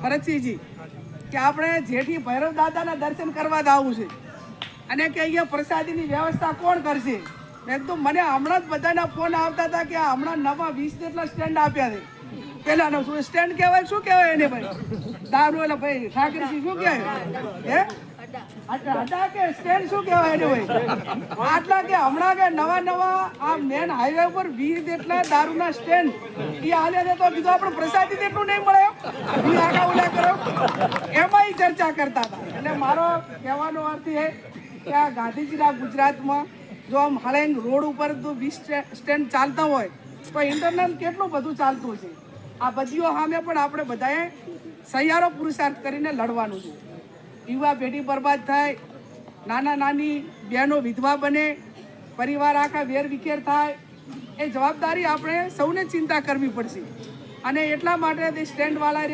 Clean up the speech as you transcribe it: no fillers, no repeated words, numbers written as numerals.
ભરતસિંહજી કે આપણે જેઠી ભૈરવ દાદાના દર્શન કરવા જવું છે અને કે અહીંયા પ્રસાદીની વ્યવસ્થા કોણ કરશે? મેં કીધું મને હમણાં જ બધાના ફોન આવતા હતા કે હમણાં નવા 20 જેટલા સ્ટેન્ડ આપ્યા છે. પેલાનો શું સ્ટેન્ડ કહેવાય, શું કહેવાય એને ભાઈ? દારૂ એટલે ભાઈ ઠાકરજી શું કહેવાય? હે આટલા કે સ્ટેન્ડ શું કહેવાય એને ભાઈ? આટલા કે હમણાં કે નવા આ મેન હાઈવે ઉપર 20 જેટલા દારૂના સ્ટેન્ડ એ હાલે છે. તો કીધું આપણે પ્રસાદી જેટલું નહીં મળે એ આગા ઉલ્યા કરો એમાં ચર્ચા કરતા હતા. એટલે મારો કહેવાનો અર્થ એ કે આ ગાંધીજીના ગુજરાતમાં જો આમ હાલેંગ રોડ ઉપર જો 20 સ્ટેન્ડ ચાલતા હોય તો ઇન્ટરનલ કેટલું બધું ચાલતું છે. આ બધીઓ સામે પણ આપણે બધાએ સહિયારો પુરુષાર્થ કરીને લડવાનું છે. યુવા પેઢી બરબાદ થાય, નાની બહેનો વિધવા બને, પરિવાર આખા વેર વિખેર થાય, એ જવાબદારી આપણે સૌને ચિંતા કરવી પડશે. અને એટલા માટે તે સ્ટેન્ડવાળા